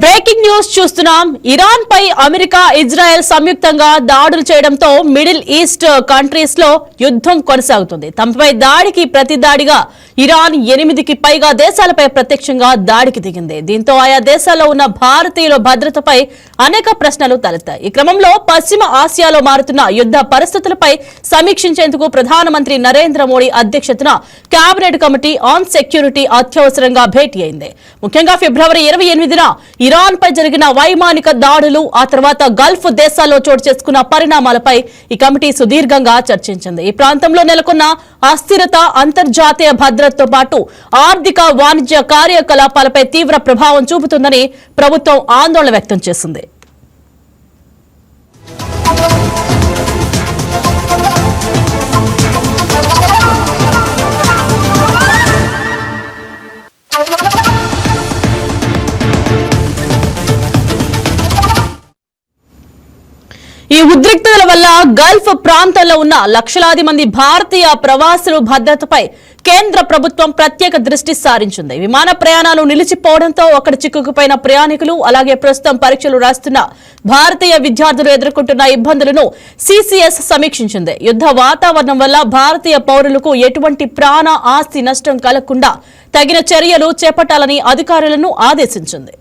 Breaking news చూస్తున్నాం. Iran పై America, Israel సంయుక్తంగా దాడులు చేయడంతో మిడిల్ ఈస్ట్ కంట్రీస్ లో యుద్ధం కొనసాగుతుంది. తమపై దాడికి ప్రతిదాడిగా ఇరాన్ 8కి పైగా దేశాలపై ప్రత్యక్షంగా దాడికి దిగింది. దీంతో ఆయా దేశాల్లో ఉన్న భారతీయుల భద్రతపై అనేక ప్రశ్నలు తలెత్తాయి. ఈ క్రమంలో పశ్చిమ ఆసియాలో మారుతున్న యుద్ధ పరిస్థితులపై సమీక్షించేందుకు ప్రధానమంత్రి నరేంద్ర మోడీ అధ్యక్షతన కేబినెట్ కమిటీ ఆన్ సెక్యూరిటీ అత్యవసరంగా భేటీ అయింది. ముఖ్యంగా ఫిబ్రవరి 28న ఇరాన్ పై జరిగిన వైమానిక దాడులు, ఆ తర్వాత గల్ఫ్ దేశాల్లో చోటు చేసుకున్న పరిణామాలపై ఈ కమిటీ సుదీర్ఘంగా చర్చించింది. ఈ ప్రాంతంలో నెలకొన్న అస్థిరత అంతర్జాతీయ భద్రతతో పాటు ఆర్థిక, వాణిజ్య కార్యకలాపాలపై తీవ్ర ప్రభావం చూపుతుందని ప్రభుత్వం ఆందోళన వ్యక్తం చేసింది. ఈ ఉద్రిక్తతల వల్ల గల్ఫ్ ప్రాంతంలో ఉన్న లక్షలాది మంది భారతీయ ప్రవాసుల భద్రతపై కేంద్ర ప్రభుత్వం ప్రత్యేక దృష్టి సారించింది. విమాన ప్రయాణాలు నిలిచిపోవడంతో అక్కడ చిక్కుకుపోయిన ప్రయాణికులు, అలాగే ప్రస్తుతం పరీక్షలు రాస్తున్న భారతీయ విద్యార్థులు ఎదుర్కొంటున్న ఇబ్బందులను సిసిఎస్ సమీక్షించింది. యుద్ధ వాతావరణం వల్ల భారతీయ పౌరులకు ఎటువంటి ప్రాణ, ఆస్తి నష్టం కలగకుండా తగిన చర్యలు చేపట్టాలని అధికారులను ఆదేశించింది.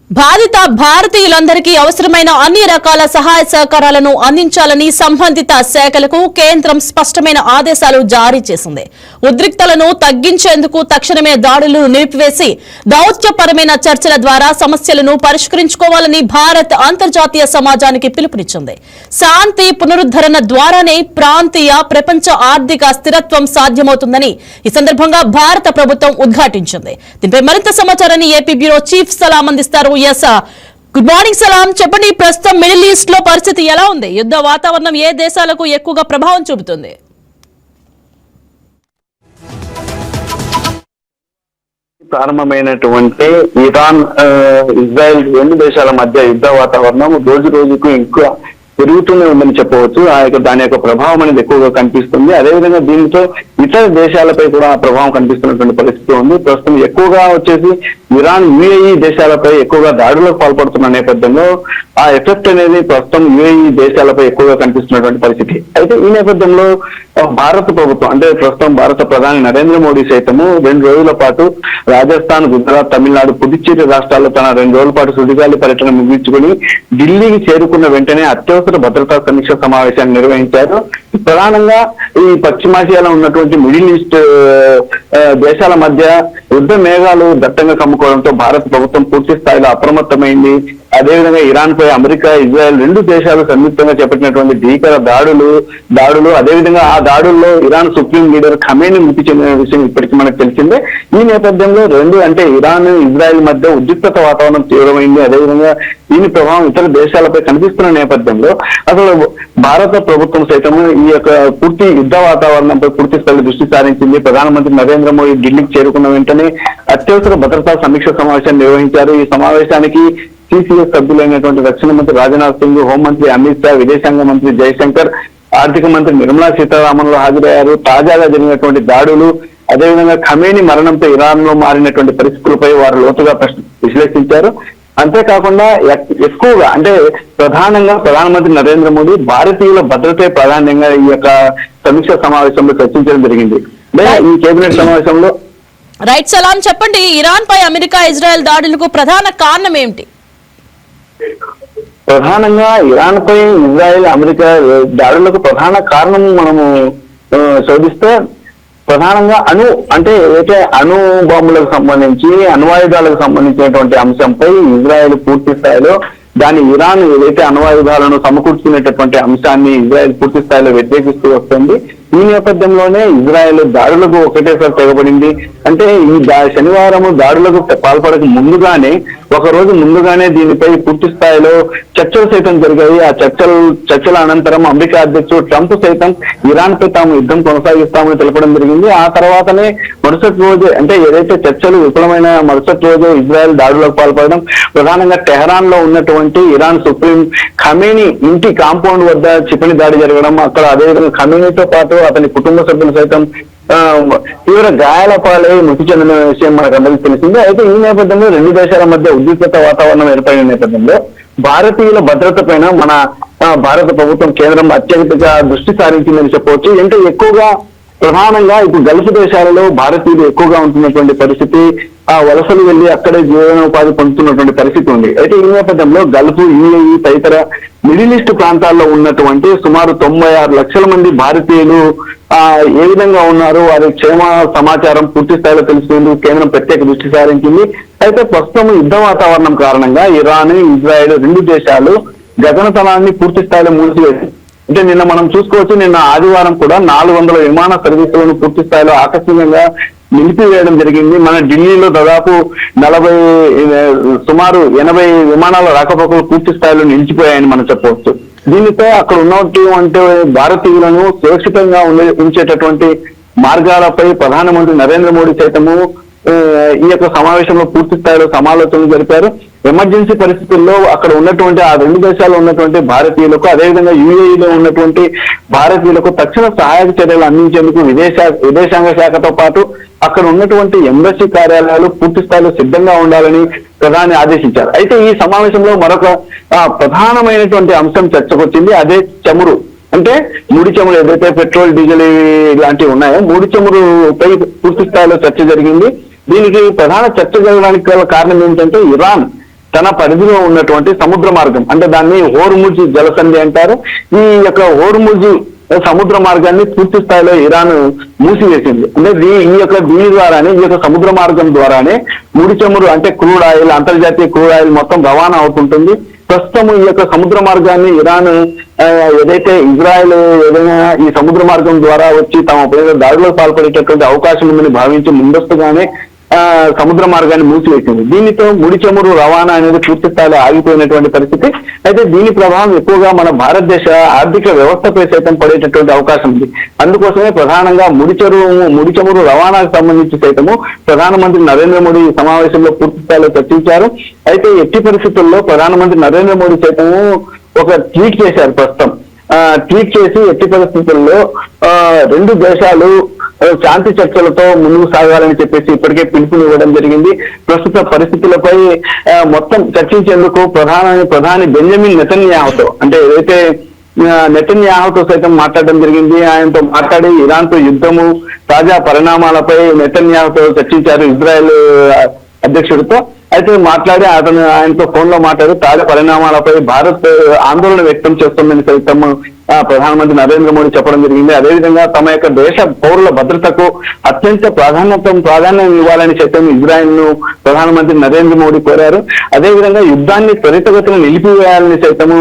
బాధిత భారతీయులందరికీ అవసరమైన అన్ని రకాల సహాయ సహకారాలను అందించాలని సంబంధిత శాఖలకు కేంద్రం స్పష్టమైన ఆదేశాలు జారీ చేసింది. ఉద్రిక్తలను తగ్గించేందుకు తక్షణమే దాడులను నిలిపివేసి దౌత్యపరమైన చర్చల ద్వారా సమస్యలను పరిష్కరించుకోవాలని భారత్ అంతర్జాతీయ సమాజానికి పిలుపునిచ్చింది. శాంతి పునరుద్ధరణ ద్వారానే ప్రాంతీయ, ప్రపంచ ఆర్థిక స్థిరత్వం సాధ్యమవుతుందని ఈ సందర్భంగా భారత ప్రభుత్వం ఉద్ఘాటించింది. దీనిపై మరింత సమాచారాన్ని ఏపీ బ్యూరో చీఫ్ సలాం అందిస్తారు. గుడ్ మార్నింగ్ సలాం, చెప్పండి, ప్రస్తుతం మిడిల్ ఈస్ట్ లో పరిస్థితి ఎలా ఉంది? యుద్ధ వాతావరణం ఏ దేశాలకు ఎక్కువగా ప్రభావం చూపుతుంది? ప్రారంభమైనటువంటి ఇరాన్, ఇజ్రాయెల్ రెండు దేశాల మధ్య యుద్ధ వాతావరణం రోజు రోజుకు ఇంకా పెరుగుతూనే ఉందని చెప్పవచ్చు. దాని యొక్క ప్రభావం అనేది ఎక్కువగా కనిపిస్తుంది. అదేవిధంగా దీంతో ఇతర దేశాలపై కూడా ప్రభావం కనిపిస్తున్నటువంటి పరిస్థితి ఉంది. ప్రస్తుతం ఎక్కువగా వచ్చేసి ఇరాన్, యుఏఈ దేశాలపై ఎక్కువగా దాడులకు పాల్పడుతున్న నేపథ్యంలో ఆ ఎఫెక్ట్ అనేది ప్రస్తుతం యుఏఈ దేశాలపై ఎక్కువగా కనిపిస్తున్నటువంటి పరిస్థితి. అయితే ఈ నేపథ్యంలో భారత ప్రభుత్వం, అంటే ప్రస్తుతం భారత ప్రధాని నరేంద్ర మోడీ సైతము 2 రోజుల పాటు రాజస్థాన్, గుజరాత్, తమిళనాడు, పుదుచ్చేరి రాష్ట్రాల్లో తన 2 రోజుల పాటు సుడిగాలి పర్యటన ముగించుకుని ఢిల్లీకి చేరుకున్న వెంటనే అత్యవసర భద్రతా సమీక్ష సమావేశాన్ని నిర్వహించారు. ప్రధానంగా ఈ పశ్చిమాసియాలో ఉన్నటువంటి మిడిల్ ఈస్ట్ దేశాల మధ్య యుద్ధ మేఘాలు దట్టంగా కమ్ముకోవడంతో భారత ప్రభుత్వం పూర్తి స్థాయిలో అప్రమత్తమైంది. అదేవిధంగా ఇరాన్ పై అమెరికా, ఇజ్రాయెల్ రెండు దేశాలు సంయుక్తంగా చేపట్టినటువంటి భీకర దాడులు అదేవిధంగా ఆ దాడుల్లో ఇరాన్ సుప్రీం లీడర్ ఖమేనీ మృతి చెందిన విషయం ఇప్పటికీ మనకు తెలిసిందే. ఈ నేపథ్యంలో అంటే ఇరాన్, ఇజ్రాయెల్ మధ్య ఉద్రిక్తత వాతావరణం తీవ్రమైంది. అదేవిధంగా దీని ప్రభావం ఇతర దేశాలపై కనిపిస్తున్న నేపథ్యంలో అసలు భారత ప్రభుత్వం సైతము ఈ యొక్క పూర్తి యుద్ధ వాతావరణంపై పూర్తి స్థాయి దృష్టి సారించింది. ప్రధానమంత్రి నరేంద్ర మోడీ ఢిల్లీకి చేరుకున్న వెంటనే అత్యవసర భద్రతా సమీక్ష సమావేశాన్ని నిర్వహించారు. ఈ సమావేశానికి సిసిఎస్ సభ్యులైనటువంటి రక్షణ మంత్రి రాజ్నాథ్ సింగ్, హోంమంత్రి అమిత్ షా, విదేశాంగ మంత్రి జయశంకర్, ఆర్థిక మంత్రి నిర్మలా సీతారామన్ హాజరయ్యారు. తాజాగా జరిగినటువంటి దాడులు, అదేవిధంగా ఖమేనీ మరణంతో ఇరాన్ లో మారినటువంటి పరిస్థితులపై వారు లోతుగా విశ్లేషించారు. అంతేకాకుండా ఎక్కువగా అంటే ప్రధానంగా ప్రధానమంత్రి నరేంద్ర మోడీ భారతీయుల భద్రతే ప్రాధాన్యంగా ఈ యొక్క సమీక్ష సమావేశంలో చర్చించడం జరిగింది. ఈ కేబినెట్ సమావేశంలో రైట్ సలాం, చెప్పండి, ఇరాన్ పై అమెరికా, ఇజ్రాయెల్ దాడులకు ప్రధాన కారణం ఏమిటి? ప్రధానంగా ఇరాన్ పై ఇజ్రాయెల్, అమెరికా దాడులకు ప్రధాన కారణం మనము శోధిస్తే ప్రధానంగా అణు బాంబులకు సంబంధించి, అణ్వాయుధాలకు సంబంధించినటువంటి అంశంపై ఇజ్రాయెల్ పూర్తి స్థాయిలో ఇరాన్ ఏదైతే అణ్వాయుధాలను సమకూర్చుకునేటటువంటి అంశాన్ని ఇజ్రాయెల్ పూర్తి స్థాయిలో వ్యతిరేకిస్తూ వస్తుంది. ఈ నేపథ్యంలోనే ఇజ్రాయెల్ దాడులకు ఒకటేసారి తెగబడింది. అంటే ఈ శనివారం దాడులకు పాల్పడక ముందుగానే ఒక రోజు ముందుగానే దీనిపై పూర్తి స్థాయిలో చర్చలు సైతం జరిగాయి. ఆ చర్చల అనంతరం అమెరికా అధ్యక్షుడు ట్రంప్ సైతం ఇరాన్ పై తాము యుద్ధం కొనసాగిస్తామని తెలపడం జరిగింది. ఆ తర్వాతనే మరుసటి రోజు, అంటే ఏదైతే చర్చలు విఫలమైన మరుసటి రోజు ఇజ్రాయెల్ దాడులకు పాల్పడడం, ప్రధానంగా టెహరాన్ లో ఉన్నటువంటి ఇరాన్ సుప్రీం ఖమేనీ ఇంటి కాంపౌండ్ వద్ద క్షిపణి దాడి జరగడం, అక్కడ అదేవిధంగా ఖమేనీతో పాటు అతని కుటుంబ సభ్యులు సైతం తీవ్ర గాయాల పాలై మృతి చెందిన విషయం మనకు అందరికీ తెలిసింది. అయితే ఈ నేపథ్యంలో రెండు దేశాల మధ్య ఉద్రిక్తత వాతావరణం ఏర్పడిన నేపథ్యంలో భారతీయుల భద్రత పైన మన భారత ప్రభుత్వం కేంద్రం అత్యధికంగా దృష్టి సారించిందని చెప్పవచ్చు. అంటే ఎక్కువగా ప్రధానంగా ఇప్పుడు గల్ఫ్ దేశాలలో భారతీయులు ఎక్కువగా ఉంటున్నటువంటి పరిస్థితి, ఆ వలసలు వెళ్లి అక్కడే జీవనోపాధి పొందుతున్నటువంటి పరిస్థితి ఉంది. అయితే ఈ నేపథ్యంలో గల్ఫ్, యుఏఈ తదితర మిడిల్ ఈస్ట్ ప్రాంతాల్లో ఉన్నటువంటి సుమారు 96 లక్షల మంది భారతీయులు ఏ విధంగా ఉన్నారు, వారి క్షేమ సమాచారం పూర్తి స్థాయిలో తెలుసుకుంటూ కేంద్రం ప్రత్యేక దృష్టి సారించింది. అయితే ప్రస్తుతం యుద్ధ వాతావరణం కారణంగా ఇరాన్, ఇజ్రాయెల్ రెండు దేశాలు గగనతలాన్ని పూర్తి స్థాయిలో మూసివేసింది. అంటే నిన్న మనం చూసుకోవచ్చు, నిన్న ఆదివారం కూడా 400 విమాన సర్వీసులను పూర్తి స్థాయిలో ఆకస్మికంగా నిలిపివేయడం జరిగింది. మన ఢిల్లీలో దాదాపు సుమారు 80 విమానాల రాకపోకలు పూర్తి స్థాయిలో నిలిచిపోయాయని మనం చెప్పవచ్చు. దీనితో అక్కడ ఉన్నటువంటి భారతీయులను సురక్షితంగా ఉంచేటటువంటి మార్గాలపై ప్రధానమంత్రి నరేంద్ర మోడీ సైతము ఈ యొక్క సమావేశంలో పూర్తి స్థాయిలో సమాలోచనలు జరిపారు. ఎమర్జెన్సీ పరిస్థితుల్లో అక్కడ ఉన్నటువంటి ఆ రెండు దేశాల్లో ఉన్నటువంటి భారతీయులకు, అదేవిధంగా యుఏఈలో ఉన్నటువంటి భారతీయులకు తక్షణ సహాయక చర్యలు అందించేందుకు విదేశాంగ శాఖతో పాటు అక్కడ ఉన్నటువంటి ఎంబసీ కార్యాలయాలు పూర్తి స్థాయిలో సిద్ధంగా ఉండాలని ప్రధాని ఆదేశించారు. అయితే ఈ సమావేశంలో మరొక ప్రధానమైనటువంటి అంశం చర్చకు వచ్చింది. అదే చమురు, అంటే ముడి చమురు, ఏదైతే పెట్రోల్, డీజిల్ ఇలాంటివి ఉన్నాయో ముడి చమురుపై పూర్తి స్థాయిలో చర్చ జరిగింది. దీనికి ప్రధాన చర్చ జరగడానికి గల కారణం ఏంటంటే ఇరాన్ తన పరిధిలో ఉన్నటువంటి సముద్ర మార్గం, అంటే దాన్ని హోర్ముజ్ జలసంధి అంటారు. ఈ యొక్క హోర్ముజ్ సముద్ర మార్గాన్ని పూర్తి స్థాయిలో ఇరాన్ మూసివేసింది. అంటే దీని ద్వారానే, ఈ యొక్క సముద్ర మార్గం ద్వారానే ముడి చమురు, అంటే క్రూడ్ ఆయిల్, అంతర్జాతీయ క్రూడ్ ఆయిల్ మొత్తం రవాణా అవుతుంటుంది. ప్రస్తుతం ఈ యొక్క సముద్ర మార్గాన్ని ఇరాన్ ఏదైతే ఇజ్రాయెల్ ఏదైనా ఈ సముద్ర మార్గం ద్వారా వచ్చి తమ దాడులకు పాల్పడేటటువంటి అవకాశం ఉందని భావించి ముందస్తుగానే సముద్ర మార్గాన్ని మూసివేసింది. దీనితో ముడి చమురు రవాణా అనేది పూర్తి స్థాయిలో ఆగిపోయినటువంటి పరిస్థితి. అయితే దీని ప్రభావం ఎక్కువగా మన భారతదేశ ఆర్థిక వ్యవస్థపై సైతం పడేటటువంటి అవకాశం ఉంది. అందుకోసమే ప్రధానంగా ముడి చమురు రవాణాకు సంబంధించి సైతము ప్రధానమంత్రి నరేంద్ర మోడీ ఈ సమావేశంలో పూర్తి స్థాయిలో చర్చించారు. అయితే ఎట్టి పరిస్థితుల్లో ప్రధానమంత్రి నరేంద్ర మోడీ సైతము ఒక ట్వీట్ చేశారు. ప్రస్తుతం ట్వీట్ చేసి ఎట్టి పరిస్థితుల్లో రెండు దేశాలు శాంతి చర్చలతో ముందుకు సాగాలని చెప్పేసి ఇప్పటికే పిలుపునివ్వడం జరిగింది. ప్రస్తుత పరిస్థితులపై మొత్తం చర్చించేందుకు ప్రధాని బెంజమిన్ నెతన్యాహుతో, అంటే ఏదైతే నెతన్యాహుతో సైతం మాట్లాడడం జరిగింది. ఆయనతో మాట్లాడి ఇరాన్ తో యుద్ధము, తాజా పరిణామాలపై నెతన్యాహుతో చర్చించారు ఇజ్రాయెల్ అధ్యక్షుడితో. అయితే మాట్లాడి ఆయనతో ఫోన్ లో మాట్లాడి తాజా పరిణామాలపై భారత్ ఆందోళన వ్యక్తం చేస్తుందని సైతం ప్రధానమంత్రి నరేంద్ర మోడీ చెప్పడం జరిగింది. అదేవిధంగా తమ యొక్క దేశ పౌరుల భద్రతకు అత్యంత ప్రాధాన్యం ఇవ్వాలని సైతం ఇజ్రాయెల్ ను ప్రధానమంత్రి నరేంద్ర మోడీ కోరారు. అదేవిధంగా యుద్ధాన్ని త్వరితగతిన నిలిపివేయాలని సైతము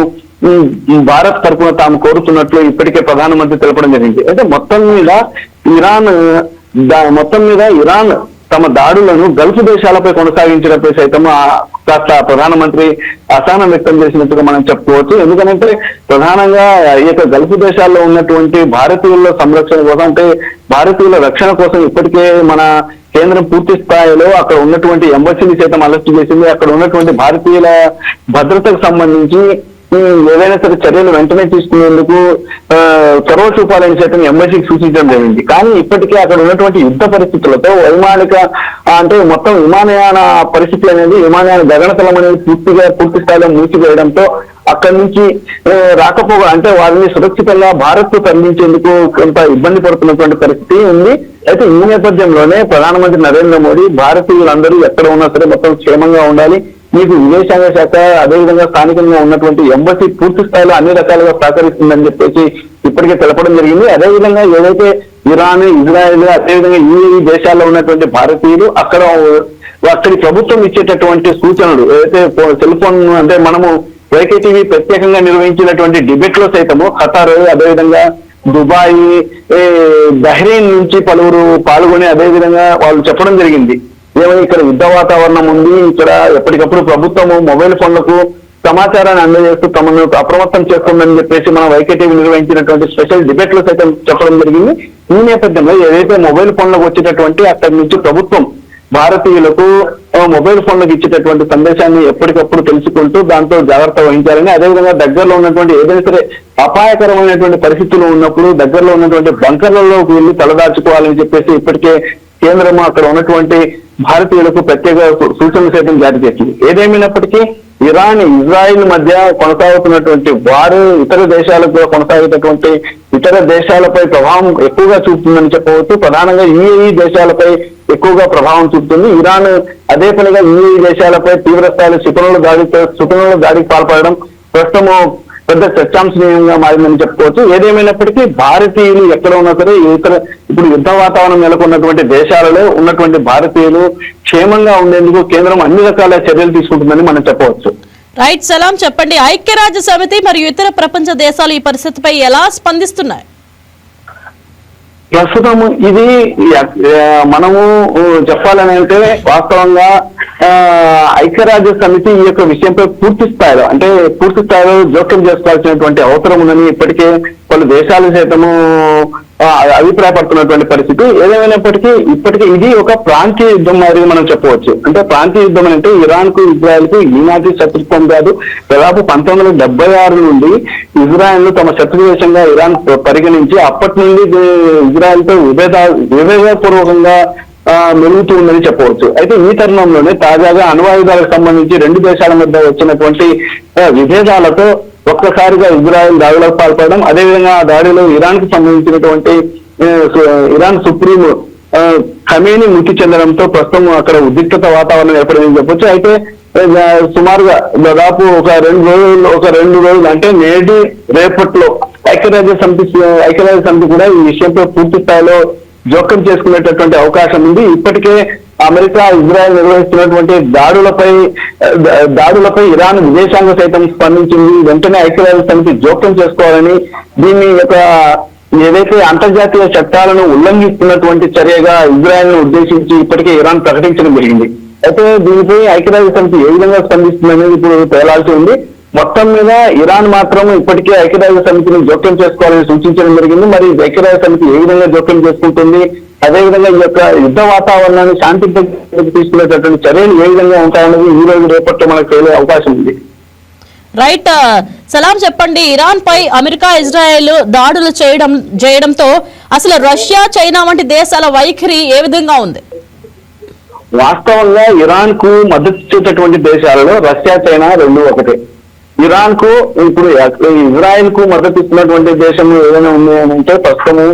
భారత్ తరఫున తాము కోరుతున్నట్లు ఇప్పటికే ప్రధానమంత్రి తెలపడం జరిగింది. అయితే మొత్తం మీద ఇరాన్ తమ దాడులను గల్ఫ్ దేశాలపై కొనసాగించడంపై సైతం కాస్త ప్రధానమంత్రి అసహనం వ్యక్తం చేసినట్టుగా మనం చెప్పుకోవచ్చు. ఎందుకంటే ప్రధానంగా ఈ యొక్క గల్ఫ్ దేశాల్లో ఉన్నటువంటి భారతీయుల సంరక్షణ కోసం, అంటే భారతీయుల రక్షణ కోసం ఇప్పటికే మన కేంద్రం పూర్తి స్థాయిలో అక్కడ ఉన్నటువంటి ఎంబసీని సైతం అరెస్ట్ చేసింది. అక్కడ ఉన్నటువంటి భారతీయుల భద్రతకు సంబంధించి ఏదైనా సరే చర్యలు వెంటనే తీసుకునేందుకు చొరవ చూపాలని సైతం ఎంబసీకి సూచించడం జరిగింది. కానీ ఇప్పటికే అక్కడ ఉన్నటువంటి యుద్ధ పరిస్థితులతో అంటే మొత్తం విమానయాన పరిస్థితులు అనేది, విమానయాన గగనతలం అనేది పూర్తి స్థాయిలో మూసివేయడంతో అక్కడి నుంచి రాకపోగా, అంటే వారిని సురక్షితంగా భారత్ కు తరలించేందుకు కొంత ఇబ్బంది పడుతున్నటువంటి పరిస్థితి ఉంది. అయితే ఈ నేపథ్యంలోనే ప్రధానమంత్రి నరేంద్ర మోడీ భారతీయులందరూ ఎక్కడ ఉన్నా సరే మొత్తం క్షేమంగా ఉండాలి, మీకు విదేశాంగ శాఖ అదేవిధంగా స్థానికంగా ఉన్నటువంటి ఎంబసీ పూర్తి స్థాయిలో అన్ని రకాలుగా సహకరిస్తుందని చెప్పేసి ఇప్పటికే తెలపడం జరిగింది. అదేవిధంగా ఏదైతే ఇరాన్, ఇజ్రాయెల్, అదేవిధంగా యుఏఈ దేశాల్లో ఉన్నటువంటి భారతీయులు అక్కడి ప్రభుత్వం ఇచ్చేటటువంటి సూచనలు, ఏదైతే సెల్ ఫోన్, అంటే మనము వైకేటీవీ ప్రత్యేకంగా నిర్వహించినటువంటి డిబేట్ లో సైతము ఖతార్, అదేవిధంగా దుబాయ్, బహ్రెయిన్ నుంచి పలువురు పాల్గొని అదేవిధంగా వాళ్ళు చెప్పడం జరిగింది. ఏమైనా ఇక్కడ యుద్ధ వాతావరణం ఉంది, ఇక్కడ ఎప్పటికప్పుడు ప్రభుత్వము మొబైల్ ఫోన్లకు సమాచారాన్ని అందజేస్తూ తమను అప్రమత్తం చేస్తుందని చెప్పేసి మన వైకేటీవీ నిర్వహించినటువంటి స్పెషల్ డిబేట్ లో సైతం చెప్పడం జరిగింది. ఈ నేపథ్యంలో ఏదైతే మొబైల్ ఫోన్లకు వచ్చేటటువంటి అక్కడి నుంచి ప్రభుత్వం భారతీయులకు మొబైల్ ఫోన్లకు ఇచ్చేటటువంటి సందేశాన్ని ఎప్పటికప్పుడు తెలుసుకుంటూ దాంతో జాగ్రత్త వహించాలని, అదేవిధంగా దగ్గరలో ఉన్నటువంటి ఏదైనా సరే అపాయకరమైనటువంటి పరిస్థితులు ఉన్నప్పుడు దగ్గరలో ఉన్నటువంటి బంకర్లలోకి వెళ్లి తలదాచుకోవాలని చెప్పేసి ఇప్పటికే కేంద్రం అక్కడ ఉన్నటువంటి భారతీయులకు ప్రత్యేక సూచనలు సైతం జారీ చేసింది. ఏదేమైనప్పటికీ ఇరాన్ ఇజ్రాయిల్ మధ్య కొనసాగుతున్నటువంటి వారు ఇతర దేశాలకు కూడా కొనసాగేటటువంటి ఇతర దేశాలపై ప్రభావం ఎక్కువగా చూపుతుందని చెప్పవచ్చు. ప్రధానంగా యుఏఈ దేశాలపై ఎక్కువగా ప్రభావం చూపుతుంది. ఇరాన్ అదే పనిగా యుఏఈ దేశాలపై తీవ్ర స్థాయిలో క్షిపణుల దాడికి పాల్పడడం ప్రస్తుతం పెద్ద చర్చాంశనీయంగా మారిందని చెప్పుకోవచ్చు. ఏదేమైనప్పటికీ భారతీయులు ఎక్కడ ఉన్నా సరే ఇప్పుడు యుద్ధ వాతావరణం నెలకొన్నటువంటి దేశాలలో ఉన్నటువంటి భారతీయులు క్షేమంగా ఉండేందుకు కేంద్రం అన్ని రకాల చర్యలు తీసుకుంటుందని మనం చెప్పవచ్చు. రైట్ సలాం, చెప్పండి, ఐక్యరాజ్య సమితి మరియు ఇతర ప్రపంచ దేశాలు ఈ పరిస్థితిపై ఎలా స్పందిస్తున్నాయి? ప్రస్తుతం ఇది మనము చెప్పాలని అంటే వాస్తవంగా ఐక్యరాజ్య సమితి ఈ యొక్క విషయంపై పూర్తి స్థాయిలో జోక్యం చేసుకోవాల్సినటువంటి అవసరం ఉందని ఇప్పటికే పలు దేశాలు సైతము అభిప్రాయపడుతున్నటువంటి పరిస్థితి. ఏదేమైనప్పటికీ ఇప్పటికే ఇది ఒక ప్రాంతీయ యుద్ధం మాదిరి మనం చెప్పవచ్చు. అంటే ప్రాంతీయ యుద్ధం అంటే ఇరాన్ కు ఇజ్రాయెల్ కు ఈనాటి శత్రుత్వం కాదు. దాదాపు 1976 నుండి ఇజ్రాయెల్ ను తమ శత్రు దేశంగా ఇరాన్ పరిగణించి అప్పటి నుండి ఇజ్రాయెల్ తో విభేదపూర్వకంగా మెలుగుతూ ఉందని చెప్పవచ్చు. అయితే ఈ తరుణంలోనే తాజాగా అణ్వాయుధాలకు సంబంధించి రెండు దేశాల మధ్య వచ్చినటువంటి విభేదాలతో ఒక్కసారిగా ఇజ్రాయెల్ దాడులకు పాల్పడడం, అదేవిధంగా ఆ దాడిలో ఇరాన్ కు సంబంధించినటువంటి ఇరాన్ సుప్రీం ఖమేనీ మృతి చెందడంతో ప్రస్తుతం అక్కడ ఉద్రిక్తత వాతావరణం ఏర్పడిందని చెప్పొచ్చు. అయితే సుమారుగా దాదాపు ఒక రెండు రోజులు అంటే నేటి రేపట్లో ఐక్యరాజ్య సమితి కూడా ఈ విషయంపై పూర్తి స్థాయిలో జోక్యం చేసుకునేటటువంటి అవకాశం ఉంది. ఇప్పటికే అమెరికా ఇజ్రాయెల్ నిర్వహిస్తున్నటువంటి దాడులపై ఇరాన్ విదేశాంగ సైతం స్పందించింది. వెంటనే ఐక్యరాజ్య సమితి జోక్యం చేసుకోవాలని, దీన్ని యొక్క ఏదైతే అంతర్జాతీయ చట్టాలను ఉల్లంఘిస్తున్నటువంటి చర్యగా ఇజ్రాయెల్ ను ఉద్దేశించి ఇప్పటికే ఇరాన్ ప్రకటించడం జరిగింది. అయితే దీనిపై ఐక్యరాజ్య సమితి ఏ విధంగా స్పందిస్తుంది అనేది ఇప్పుడు తేలాల్సి ఉంది. మొత్తం మీద ఇరాన్ మాత్రం ఇప్పటికే ఐక్యరాజ్య సమితిని జోక్యం చేసుకోవాలని సూచించడం జరిగింది. మరి ఐక్యరాజ్య సమితి ఏ విధంగా జోక్యం చేసుకుంటుంది, అదేవిధంగా ఈ యొక్క యుద్ధ వాతావరణాన్ని శాంతి తీసుకునేటటువంటి చర్యలు ఏ విధంగా ఉంటాయన్నది ఈ రోజు రేపట్లో మనకు తెలియ అవకాశం ఉంది. రైట్ సలాం, చెప్పండి, ఇరాన్ పై అమెరికా ఇజ్రాయెల్ దాడులు చేయడంతో అసలు రష్యా చైనా వంటి దేశాల వైఖరి ఏ విధంగా ఉంది? వాస్తవంగా ఇరాన్ కు మద్దతు ఇచ్చేటటువంటి దేశాలలో రష్యా చైనా రెండు ఒకటే. ఇరాన్ కు ఇప్పుడు ఇజ్రాయెల్ కు మద్దతు ఇస్తున్నటువంటి దేశం ఏదైనా ఉంది అని అంటే ప్రస్తుతము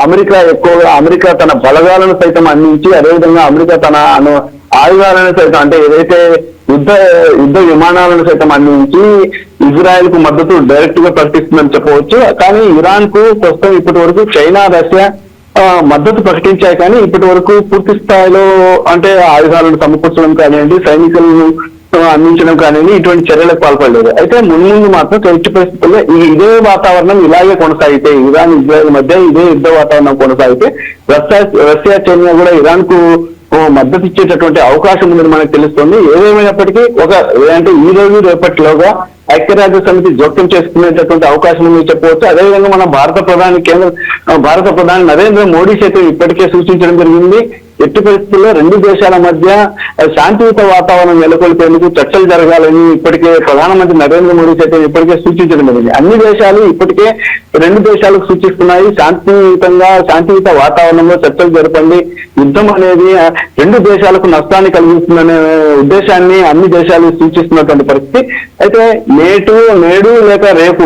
అమెరికా తన బలగాలను సైతం అందించి, అదేవిధంగా అమెరికా తన ఆయుధాలను సైతం అంటే ఏదైతే యుద్ధ విమానాలను సైతం అందించి ఇజ్రాయెల్ కు మద్దతు డైరెక్ట్ గా ప్రకటిస్తుందని చెప్పవచ్చు. కానీ ఇరాన్ కు ప్రస్తుతం ఇప్పటి వరకు చైనా రష్యా మద్దతు ప్రకటించాయి, కానీ ఇప్పటి వరకు పూర్తి స్థాయిలో అంటే ఆయుధాలను సమకూర్చడం కానివ్వండి, సైనికులను అందించడం కానివ్వండి, ఇటువంటి చర్యలకు పాల్పడలేదు. అయితే ముందు మాత్రం ఎట్టి పరిస్థితుల్లో ఇదే వాతావరణం ఇలాగే కొనసాగితే, ఇరాన్ ఇజ్రాయెల్ మధ్య ఇదే యుద్ధ వాతావరణం కొనసాగితే రష్యా చైనా కూడా ఇరాన్ కు మద్దతు ఇచ్చేటటువంటి అవకాశం ఉందని మనకు తెలుస్తుంది. ఏదేమైనప్పటికీ అంటే ఈ రోజు రేపటిలోగా ఐక్యరాజ్య సమితి జోక్యం చేసుకునేటటువంటి అవకాశం ఉందని చెప్పవచ్చు. అదేవిధంగా మన భారత ప్రధాని నరేంద్ర మోడీ సైతం ఇప్పటికే సూచించడం జరిగింది. ఎట్టి పరిస్థితుల్లో రెండు దేశాల మధ్య శాంతియుత వాతావరణం నెలకొల్పేందుకు చర్చలు జరగాలని ఇప్పటికే ప్రధానమంత్రి నరేంద్ర మోడీ సైతం ఇప్పటికే సూచించడం జరిగింది. అన్ని దేశాలు ఇప్పటికే రెండు దేశాలకు సూచిస్తున్నాయి, శాంతియుత వాతావరణంలో చర్చలు జరపండి, యుద్ధం అనేది రెండు దేశాలకు నష్టాన్ని కలిగిస్తుందనే ఉద్దేశాన్ని అన్ని దేశాలు సూచిస్తున్నటువంటి పరిస్థితి. అయితే నేడు లేక రేపు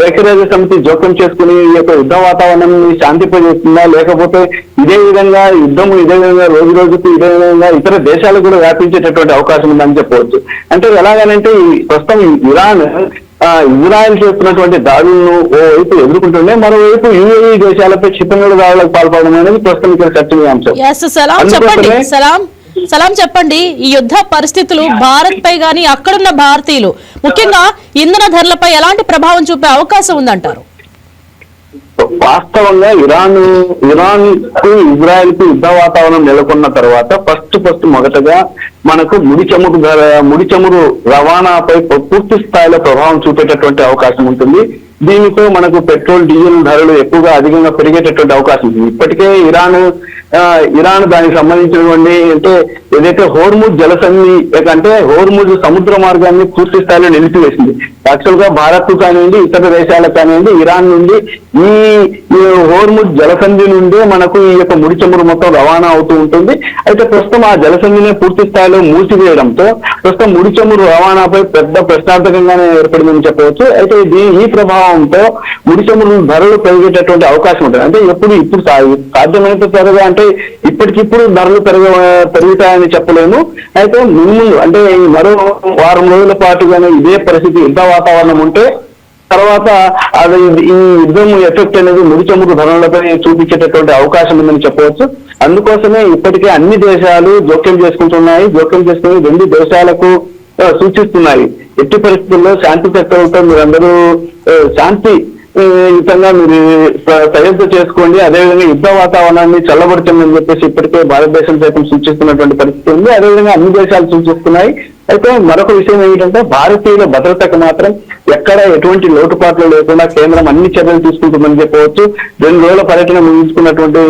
ఐక్యరాజ్య సమితి జోక్యం చేసుకుని ఈ యొక్క యుద్ధ వాతావరణాన్ని శాంతింపజేస్తుందా, లేకపోతే ఇదే విధంగా రోజు రోజుకు ఇదే విధంగా ఇతర దేశాలకు కూడా వ్యాపించేటటువంటి అవకాశం ఉందని చెప్పవచ్చు. అంటే ఎలాగనంటే ప్రస్తుతం ఇజ్రాయెల్ చేస్తున్నటువంటి దాడులను ఓవైపు ఎదుర్కొంటుండే, మరోవైపు యుఏఈ దేశాలపై క్షిపణుల దాడులకు పాల్పడడం అనేది ప్రస్తుతం ఇక్కడ చర్చనీయాంశం. సలాం, చెప్పండి, ఈ యుద్ధ పరిస్థితులు భారత్ పై గాని అక్కడున్న భారతీయులు ముఖ్యంగా ఇంధన ధరలపై ఎలాంటి ప్రభావం చూపే అవకాశం ఉందంటారు? వాస్తవంగా ఇరాన్ కు ఇజ్రాయెల్ కు యుద్ధ వాతావరణం నెలకొన్న తర్వాత ఫస్ట్ మొదటగా మనకు ముడి చమురు రవాణాపై పూర్తి స్థాయిలో ప్రభావం చూపేటటువంటి అవకాశం ఉంటుంది. దీనితో మనకు పెట్రోల్ డీజిల్ ధరలు ఎక్కువగా అధికంగా పెరిగేటటువంటి అవకాశం ఉంది. ఇప్పటికే ఇరాన్ దానికి సంబంధించినటువంటి అంటే ఏదైతే హోర్ముజ్ జలసంధి అంటే హోర్ముజ్ సముద్ర మార్గాన్ని పూర్తి స్థాయిలో నిలిపివేసింది. యాక్చువల్ గా భారత్ కానివ్వండి, ఇతర దేశాలకు కానివ్వండి, ఇరాన్ నుండి ఈ హోర్ముజ్ జలసంధి నుండి మనకు ఈ యొక్క ముడి చమురు మొత్తం రవాణా అవుతూ ఉంటుంది. అయితే ప్రస్తుతం ఆ జలసంధిని పూర్తి స్థాయిలో మూసివేయడంతో ప్రస్తుతం ముడి చమురు రవాణాపై పెద్ద ప్రశ్నార్థకంగానే ఏర్పడిందని చెప్పవచ్చు. అయితే ఈ ప్రభావంతో ముడి చమురు ధరలు పెరిగేటటువంటి అవకాశం ఉంటుంది. అంటే ఇప్పుడు సాధ్యమైనంత త్వరగా అంటే ఇప్పటికిప్పుడు ధరలు పెరుగుతాయని చెప్పలేము. అయితే ముందు అంటే మరో వారం రోజుల పాటుగానే ఇదే పరిస్థితి యుద్ధ వాతావరణం ఉంటే తర్వాత అది ఈ యుద్ధం ఎఫెక్ట్ అనేది ముడి చమురు ధరలపై చూపించేటటువంటి అవకాశం ఉందని చెప్పవచ్చు. అందుకోసమే ఇప్పటికే అన్ని దేశాలు జోక్యం చేసుకుంటున్నాయి. జోక్యం చేసుకుని 2 దేశాలకు సూచిస్తున్నాయి. ఎట్టి పరిస్థితుల్లో శాంతి చర్చలతో మీరందరూ శాంతియుతంగా మీరు సరిహద్దు చేసుకోండి, అదేవిధంగా యుద్ధ వాతావరణాన్ని చల్లబడుతుందని చెప్పేసి ఇప్పటికే భారతదేశం సైతం సూచిస్తున్నటువంటి పరిస్థితి ఉంది. అదేవిధంగా అన్ని దేశాలు సూచిస్తున్నాయి. అయితే మరొక విషయం ఏమిటంటే భారతీయుల భద్రతకు మాత్రం ఎక్కడ ఎటువంటి లోటుపాట్లు లేకుండా కేంద్రం అన్ని చర్యలు తీసుకుంటుందని చెప్పవచ్చు. 2 రోజుల పర్యటన ముగించుకున్నటువంటి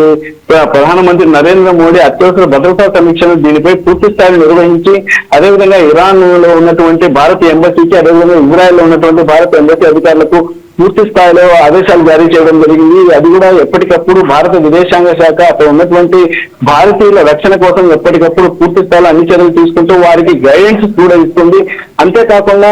ప్రధానమంత్రి నరేంద్ర మోడీ అత్యవసర భద్రతా సమీక్షను దీనిపై పూర్తి స్థాయిలో నిర్వహించి అదేవిధంగా ఇరాన్ లో ఉన్నటువంటి భారత ఎంబసీకి అదేవిధంగా ఇజ్రాయెల్ లో ఉన్నటువంటి భారత ఎంబసీ అధికారులకు పూర్తి స్థాయిలో ఆదేశాలు జారీ చేయడం జరిగింది. అది కూడా ఎప్పటికప్పుడు భారత విదేశాంగ శాఖ అక్కడ ఉన్నటువంటి భారతీయుల రక్షణ కోసం ఎప్పటికప్పుడు పూర్తి స్థాయిలో అన్ని చర్యలు తీసుకుంటూ వారికి గైడెన్స్ కూడా ఇస్తుంది. అంతేకాకుండా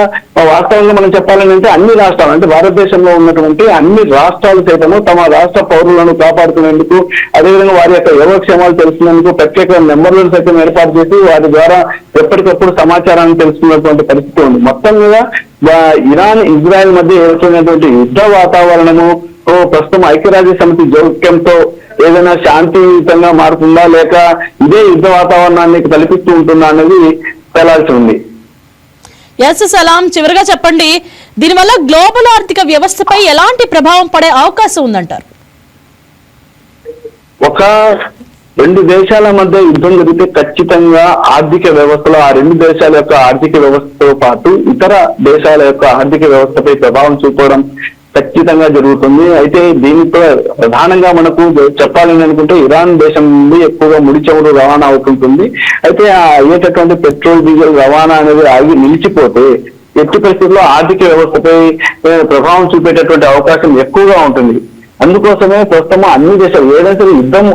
వాస్తవంగా మనం చెప్పాలని అంటే అన్ని రాష్ట్రాలు అంటే భారతదేశంలో ఉన్నటువంటి అన్ని రాష్ట్రాలు సైతము తమ రాష్ట్ర పౌరులను కాపాడుకునేందుకు అదేవిధంగా వారి యొక్క యోగక్షేమాలు తెలుసుకునేందుకు ప్రత్యేక నెంబర్లను సైతం ఏర్పాటు చేసి వారి ద్వారా ఎప్పటికప్పుడు సమాచారాన్ని తెలుసుకున్నటువంటి పరిస్థితి ఉంది. మొత్తం మీద ఇరాన్ ఇజ్రాయెల్ మధ్య ఏర్పడినటువంటి యుద్ధ వాతావరణము ప్రస్తుతం ఐక్యరాజ్య సమితి జోక్యంతో ఏదైనా శాంతియుతంగా మారుతుందా లేక ఇదే యుద్ధ వాతావరణాన్ని కల్పిస్తూ ఉంటుందా అనేది తేలాల్సి ఉంది. సలాం, చివరిగా చెప్పండి, దీనివల్ల గ్లోబల్ ఆర్థిక వ్యవస్థపై ఎలాంటి ప్రభావం పడే అవకాశం ఉందంటారు? 2 దేశాల మధ్య యుద్ధం జరిగితే ఖచ్చితంగా ఆర్థిక వ్యవస్థలో ఆ 2 దేశాల యొక్క ఆర్థిక వ్యవస్థతో పాటు ఇతర దేశాల యొక్క ఆర్థిక వ్యవస్థపై ప్రభావం చూపడం ఖచ్చితంగా జరుగుతుంది. అయితే దీనితో ప్రధానంగా మనకు చెప్పాలని అనుకుంటే ఇరాన్ దేశం నుండి ఎక్కువగా ముడి చమురు రవాణా అవుతుంటుంది. అయితే అయ్యేటటువంటి పెట్రోల్ డీజిల్ రవాణా అనేది ఆగి నిలిచిపోతే ఎట్టి పరిస్థితుల్లో ఆర్థిక వ్యవస్థపై ప్రభావం చూపేటటువంటి అవకాశం ఎక్కువగా ఉంటుంది. అందుకోసమే ప్రస్తుతం అన్ని దేశాలు ఏదైతే యుద్ధం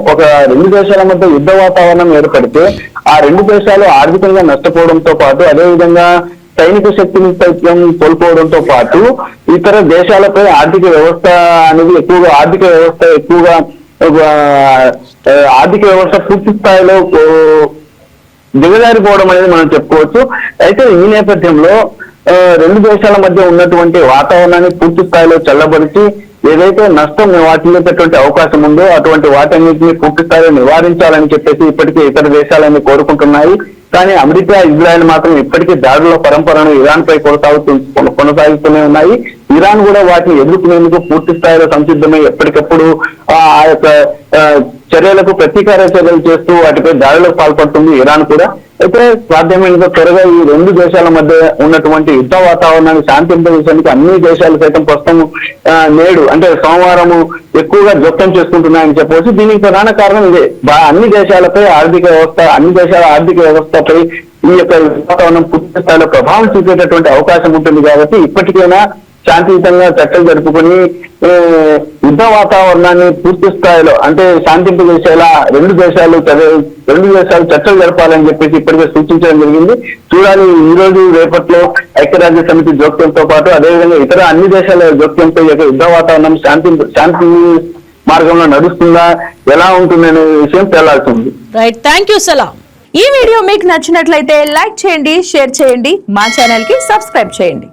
2 దేశాల మధ్య యుద్ధ వాతావరణం ఏర్పడితే ఆ 2 దేశాలు ఆర్థికంగా నష్టపోవడంతో పాటు అదేవిధంగా సైనిక శక్తిని సైతం కోల్పోవడంతో పాటు ఇతర దేశాలపై ఆర్థిక వ్యవస్థ పూర్తి స్థాయిలో దిగజారిపోవడం అనేది మనం చెప్పుకోవచ్చు. అయితే ఈ నేపథ్యంలో 2 దేశాల మధ్య ఉన్నటువంటి వాతావరణాన్ని పూర్తి స్థాయిలో చల్లబరిచి ఏదైతే నష్టం వాటిల్లేటటువంటి అవకాశం ఉందో అటువంటి వాటన్నిటిని పూర్తి స్థాయిలో నివారించాలని చెప్పేసి ఇప్పటికే ఇతర దేశాలన్నీ కోరుకుంటున్నాయి. కానీ అమెరికా ఇజ్రాయెల్ మాత్రం ఇప్పటికీ దాడుల పరంపరను ఇరాన్ పై కొనసాగుతూనే ఉన్నాయి. ఇరాన్ కూడా వాటిని ఎదుర్కొనేందుకు పూర్తి స్థాయిలో సంసిద్ధమై ఎప్పటికప్పుడు ఆ యొక్క చర్యలకు ప్రతీకార చర్యలు చేస్తూ వాటిపై దాడులకు పాల్పడుతుంది ఇరాన్ కూడా. అయితే సాధ్యమైనంత త్వరగా ఈ 2 దేశాల మధ్య ఉన్నటువంటి యుద్ధ వాతావరణాన్ని శాంతింపజేసేందుకు అన్ని దేశాలు సైతం ప్రస్తుతం నేడు అంటే సోమవారం ఎక్కువగా జోక్యం చేసుకుంటున్నాయని చెప్పవచ్చు. దీనికి ప్రధాన కారణం ఇదే, అన్ని దేశాల ఆర్థిక వ్యవస్థపై ఈ యొక్క వాతావరణం పూర్తి స్థాయిలో ప్రభావం చూపేటటువంటి అవకాశం ఉంటుంది. కాబట్టి ఇప్పటికైనా శాంతియుతంగా చర్చలు జరుపుకొని యుద్ధ వాతావరణాన్ని పూర్తి స్థాయిలో అంటే శాంతింపజేసేలా 2 దేశాలు చర్చలు జరపాలని చెప్పేసి ఇప్పటికే సూచించడం జరిగింది. చూడాలి ఈ రోజు రేపట్లో ఐక్యరాజ్య సమితి జోక్యంతో పాటు అదేవిధంగా ఇతర అన్ని దేశాల జోక్యంతో యుద్ధ వాతావరణం శాంతి మార్గంలో నడుస్తుందా ఎలా ఉంటుందనే విషయం తేలాల్సింది. రైట్, థ్యాంక్ యూ సలాం. ఈ వీడియో మీకు నచ్చినట్లయితే లైక్ చేయండి, షేర్ చేయండి, మా ఛానల్ కి సబ్స్క్రైబ్ చేయండి.